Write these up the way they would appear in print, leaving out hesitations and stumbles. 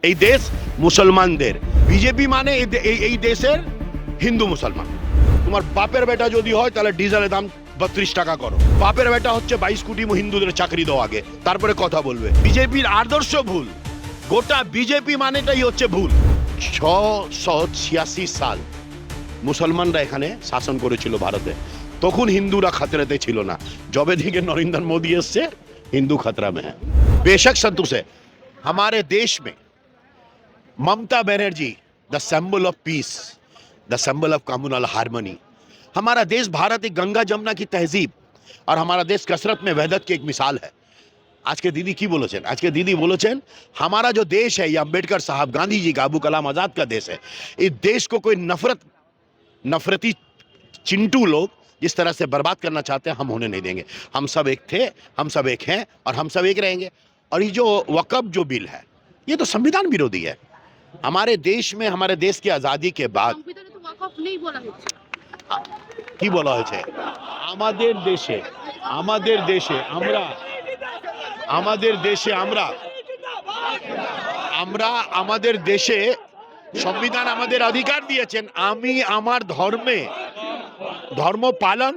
এই দেশ মুসলমানদের। বিজেপি মানে এই দেশের হিন্দু মুসলমান। তোমার বাপের বেটা যদি হয় তাহলে ডিজেলের দাম 32 টাকা করো। বাপের বেটা হচ্ছে 22 কোটি হিন্দুদের চাকরি দাও আগে, তারপরে কথা বলবে। বিজেপির আদর্শ ভুল, গোটা বিজেপি মানেটাই হচ্ছে ভুল। 686 সাল মুসলমানরা এখানে শাসন করেছিল ভারতে, তখন হিন্দুরা খাতরাতে ছিল না। जब থেকে नरेंद्र मोदी से हिंदू खतरा में है। बेशक संतोष है हमारे देश में Mamata Banerjee the symbol of peace, the symbol of communal harmony. हमारा देश भारत एक गंगा जमुना की तहजीब और हमारा देश कसरत में वहदत की एक मिसाल है। आज के दीदी की बोलेছেন, आज के दीदी बोलेছেন हमारा जो देश है ये अम्बेडकर साहब, गांधी जी का, अबू कलाम आजाद का देश है। इस देश को कोई नफरती चिंटू लोग जिस तरह से बर्बाद करना चाहते हैं, हम होने नहीं देंगे। हम सब एक थे, हम सब एक हैं और हम सब एक रहेंगे। और ये जो वक़्फ़ जो बिल है ये तो संविधान विरोधी है। हमारे देश में, हमारे देश की आज़ादी के बाद কি বলা হয়েছে আমাদের দেশে আমরা আমাদের দেশে সংবিধান আমাদের অধিকার দিয়েছেন আমি আমার ধর্ম পালন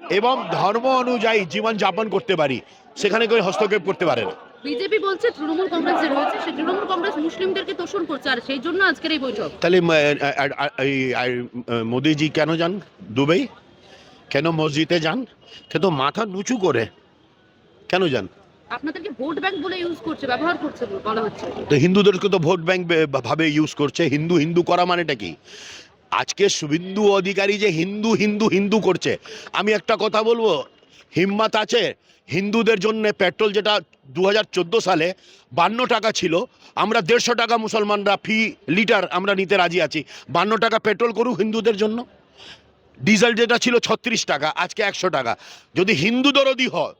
এবং ধর্ম অনুযায়ী জীবন যাপন করতে পারি, সেখানে কেউ হস্তক্ষেপ করতে পারে না। বিজেপি বলছে তৃণমূল কংগ্রেস যে রয়েছে সেই তৃণমূল কংগ্রেস মুসলিমদেরকে তোষণ করছে আর সেই জন্য আজকের এই বৈঠক। তাহলে মোদি জি কেন যান দুবাই, কেন মসজিদে যান, সে তো মাথা নুচু করে কেন যান? আপনাদেরকে ভোট ব্যাংক বলে ইউজ করছে, ব্যবহার করছে বলা হচ্ছে। তো হিন্দুদেরকে তো ভোট ব্যাংক ভাবে ইউজ করছে। হিন্দু করা মানেটা কি? আজকে শুভেন্দু অধিকারী যে হিন্দু করছে, আমি একটা কথা বলবো, হিম্মত আছে হিন্দুদের জন্য পেট্রোল যেটা 2014 সালে 52 টাকা ছিল, আমরা 150 টাকা মুসলমানরা ফি লিটার আমরা নিতে রাজি আছি। 52 টাকা পেট্রোল করুক হিন্দুদের জন্য। ডিজেল যেটা ছিল 36 টাকা, আজকে 100 টাকা। যদি হিন্দু দরদি হয়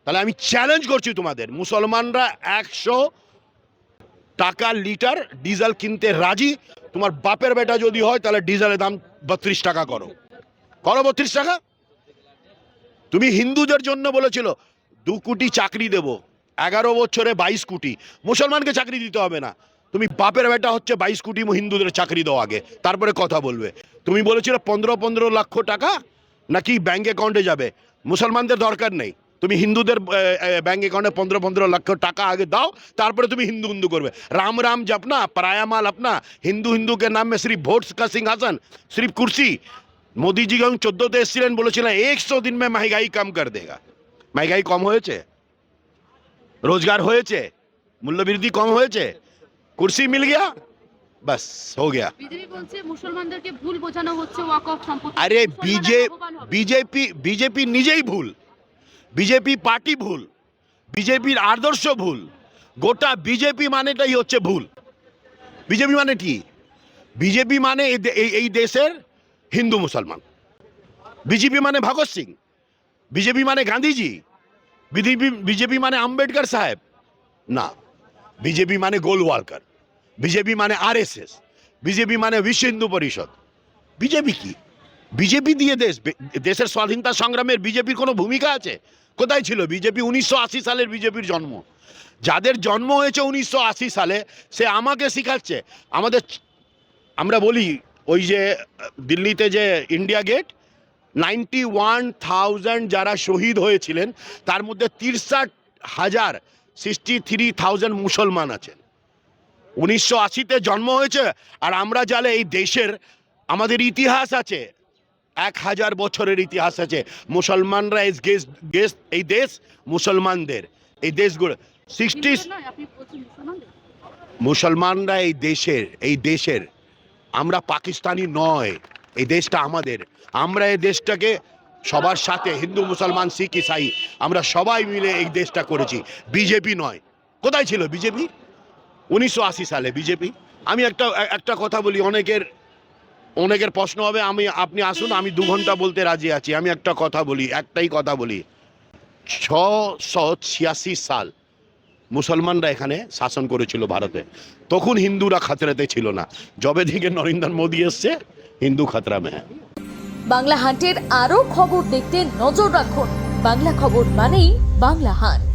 তাহলে আমি চ্যালেঞ্জ করছি তোমাদের, মুসলমানরা 100 টাকা লিটার ডিজেল কিনতে রাজি। তোমার বাপের বেটা যদি হয় তাহলে ডিজেলের দাম 32 টাকা করো 32 টাকা। তুমি হিন্দুদের জন্য বলেছিল 2 কোটি চাকরি দেব, 11 বছরে 22 কোটি। মুসলমানকে চাকরি দিতে হবে না, তুমি বাপের বেটা হচ্ছে 22 কোটি হিন্দুদের চাকরি দাও আগে, তারপরে কথা বলবে। তুমি বলেছিল 15 লক্ষ টাকা নাকি ব্যাংক অ্যাকাউন্টে যাবে, মুসলমানদের দরকার নেই। তুমি হিন্দুদের ব্যাংক অ্যাকাউন্টে 15 লক্ষ টাকা আগে দাও, তারপরে তুমি হিন্দু করবে। राम जपना, पराया माल अपना। हिंदू के नाम में सिर्फ वोट्स का सिंहासन, सिर्फ कुर्सी। मोदी जी 14 এসেছিলেন, বলেছিলেন 100 दिन में महंगाई कम कर देगा। महंगाई कम হয়েছে, रोजगार হয়েছে, মূল্যবৃদ্ধি কম হয়েছে, कुर्सी मिल गया, बस हो गया। বিজেপি বলছে মুসলমানদেরকে ভুল বোঝানো হচ্ছে ওয়াকফ সম্পত্তি। अरे বিজেপি নিজেই ভুল, বিজেপি পার্টি ভুল, বিজেপির আদর্শ ভুল, গোটা বিজেপি মানেটাই হচ্ছে ভুল। বিজেপি মানে কি? বিজেপি মানে এই দেশের হিন্দু মুসলমান। বিজেপি মানে ভগৎ সিং, বিজেপি মানে গান্ধীজি, বিজেপি মানে আম্বেদকর সাহেব না। বিজেপি মানে গোলওয়ালকার, বিজেপি মানে আরএসএস, বিজেপি মানে বিশ্ব হিন্দু পরিষদ। বিজেপি কি? বিজেপি দিয়ে দেশের স্বাধীনতা সংগ্রামের বিজেপির কোনো ভূমিকা আছে? কোথায় ছিল বিজেপি? 1980 সালের বিজেপির জন্ম। যাদের জন্ম হয়েছে 1980 সালে সে আমাকে শিখাচ্ছে। আমরা বলি ওই যে দিল্লিতে যে ইন্ডিয়া গেট, 91,000 যারা শহীদ হয়েছিলেন তার মধ্যে 63,000 মুসলমান আছেন। 1980-তে জন্ম হয়েছে আর আমরা জানে এই দেশের আমাদের ইতিহাস আছে, 1000 বছরের ইতিহাস আছে। মুসলমানরা এই দেশ মুসলমানদের, এই দেশগুলো 60 মুসলমানরা এই দেশের আমরা পাকিস্তানি নয়, এই দেশটা আমাদের। আমরা এই দেশটাকে সবার সাথে, হিন্দু মুসলমান শিখ ইসাই, আমরা সবাই মিলে এই দেশটা করেছি। বিজেপি নয়। কোথায় ছিল বিজেপি 1980 সালে? বিজেপি। আমি একটা কথা বলি, অনেকের প্রশ্ন হবে, আপনি আসুন, আমি 2 ঘন্টা বলতে রাজি আছি। আমি একটাই কথা বলি, 686 সাল মুসলমানরা এখানে শাসন করেছিল ভারতে, তখন হিন্দুরা খাতরাতে ছিল না। जब থেকে नरेंद्र मोदी से हिंदू खतरा में है। বাংলা হান্টের আরো খবর দেখতে নজর রাখুন। বাংলা খবর মানেই বাংলা হান্ট।